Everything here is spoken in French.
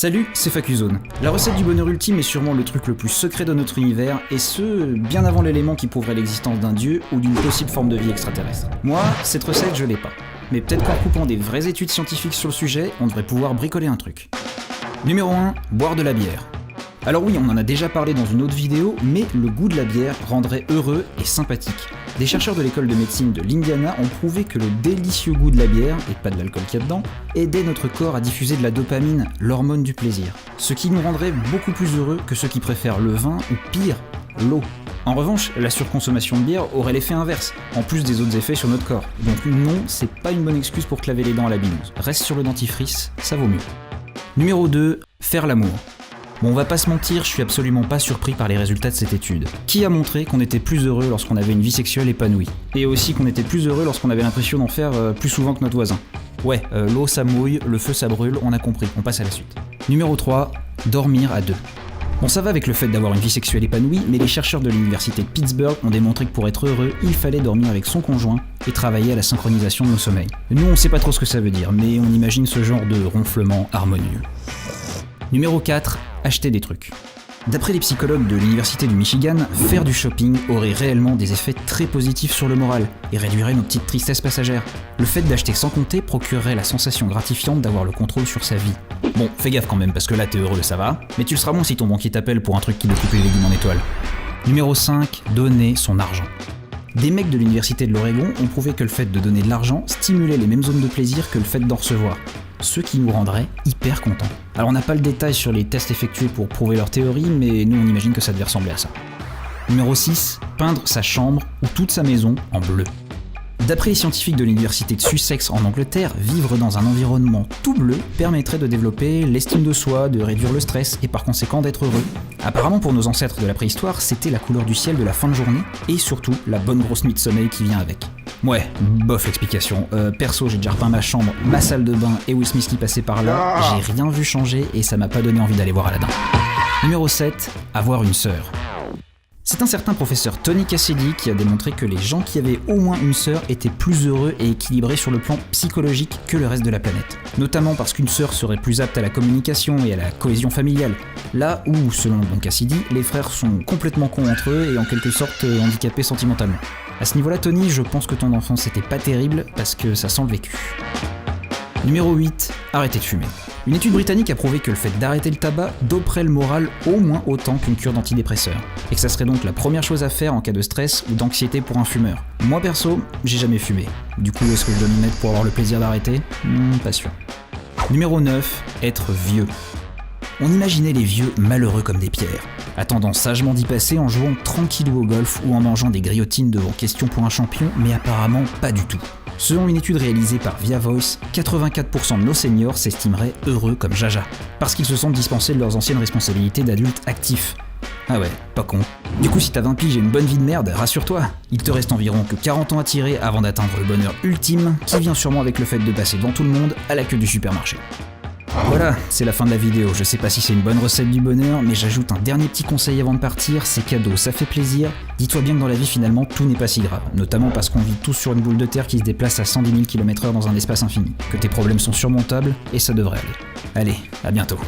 Salut, c'est Facuzone. La recette du bonheur ultime est sûrement le truc le plus secret de notre univers, et ce, bien avant l'élément qui prouverait l'existence d'un dieu ou d'une possible forme de vie extraterrestre. Moi, cette recette, je l'ai pas. Mais peut-être qu'en coupant des vraies études scientifiques sur le sujet, on devrait pouvoir bricoler un truc. Numéro 1, boire de la bière. Alors oui, on en a déjà parlé dans une autre vidéo, mais le goût de la bière rendrait heureux et sympathique. Des chercheurs de l'école de médecine de l'Indiana ont prouvé que le délicieux goût de la bière, et pas de l'alcool qu'il y a dedans, aidait notre corps à diffuser de la dopamine, l'hormone du plaisir. Ce qui nous rendrait beaucoup plus heureux que ceux qui préfèrent le vin ou pire, l'eau. En revanche, la surconsommation de bière aurait l'effet inverse, en plus des autres effets sur notre corps. Donc non, c'est pas une bonne excuse pour claver les dents à la binouse. Reste sur le dentifrice, ça vaut mieux. Numéro 2, faire l'amour. Bon, on va pas se mentir, je suis absolument pas surpris par les résultats de cette étude. Qui a montré qu'on était plus heureux lorsqu'on avait une vie sexuelle épanouie. Et aussi qu'on était plus heureux lorsqu'on avait l'impression d'en faire plus souvent que notre voisin. Ouais, l'eau ça mouille, le feu ça brûle, on a compris, on passe à la suite. Numéro 3, dormir à deux. Bon, ça va avec le fait d'avoir une vie sexuelle épanouie, mais les chercheurs de l'université de Pittsburgh ont démontré que pour être heureux, il fallait dormir avec son conjoint et travailler à la synchronisation de nos sommeils. Nous, on sait pas trop ce que ça veut dire, mais on imagine ce genre de ronflement harmonieux. Numéro 4, acheter des trucs. D'après les psychologues de l'université du Michigan, faire du shopping aurait réellement des effets très positifs sur le moral et réduirait nos petites tristesses passagères. Le fait d'acheter sans compter procurerait la sensation gratifiante d'avoir le contrôle sur sa vie. Bon, fais gaffe quand même parce que là t'es heureux, ça va, mais tu le seras moins si ton banquier t'appelle pour un truc qui découpe les légumes en étoiles. Numéro 5, donner son argent. Des mecs de l'université de l'Oregon ont prouvé que le fait de donner de l'argent stimulait les mêmes zones de plaisir que le fait d'en recevoir, ce qui nous rendrait hyper contents. Alors on n'a pas le détail sur les tests effectués pour prouver leur théorie, mais nous on imagine que ça devait ressembler à ça. Numéro 6, peindre sa chambre ou toute sa maison en bleu. D'après les scientifiques de l'université de Sussex en Angleterre, vivre dans un environnement tout bleu permettrait de développer l'estime de soi, de réduire le stress et par conséquent d'être heureux. Apparemment pour nos ancêtres de la préhistoire, c'était la couleur du ciel de la fin de journée et surtout la bonne grosse nuit de sommeil qui vient avec. Ouais, bof l'explication. Perso, j'ai déjà repeint ma chambre, ma salle de bain et Will Smith qui passait par là, j'ai rien vu changer et ça m'a pas donné envie d'aller voir Aladdin. Numéro 7, avoir une sœur. C'est un certain professeur Tony Cassidy qui a démontré que les gens qui avaient au moins une sœur étaient plus heureux et équilibrés sur le plan psychologique que le reste de la planète. Notamment parce qu'une sœur serait plus apte à la communication et à la cohésion familiale. Là où, selon le bon Cassidy, les frères sont complètement cons entre eux et en quelque sorte handicapés sentimentalement. À ce niveau-là, Tony, je pense que ton enfance était pas terrible parce que ça sent le vécu. Numéro 8, arrêter de fumer. Une étude britannique a prouvé que le fait d'arrêter le tabac doperait le moral au moins autant qu'une cure d'antidépresseurs. Et que ça serait donc la première chose à faire en cas de stress ou d'anxiété pour un fumeur. Moi perso, j'ai jamais fumé. Du coup, est-ce que je dois m'y mettre pour avoir le plaisir d'arrêter ? Pas sûr. Numéro 9, être vieux. On imaginait les vieux malheureux comme des pierres, attendant sagement d'y passer en jouant tranquillou au golf ou en mangeant des griotines devant Question pour un champion, mais apparemment pas du tout. Selon une étude réalisée par Via Voice, 84% de nos seniors s'estimeraient heureux comme Jaja, parce qu'ils se sont dispensés de leurs anciennes responsabilités d'adultes actifs. Ah ouais, pas con. Du coup, si t'as 20 piges et une bonne vie de merde, rassure-toi, il te reste environ que 40 ans à tirer avant d'atteindre le bonheur ultime, qui vient sûrement avec le fait de passer devant tout le monde à la queue du supermarché. Voilà, c'est la fin de la vidéo. Je sais pas si c'est une bonne recette du bonheur, mais j'ajoute un dernier petit conseil avant de partir, c'est cadeau, ça fait plaisir. Dis-toi bien que dans la vie finalement tout n'est pas si grave, notamment parce qu'on vit tous sur une boule de terre qui se déplace à 110 000 km/h dans un espace infini, que tes problèmes sont surmontables et ça devrait aller. Allez, à bientôt.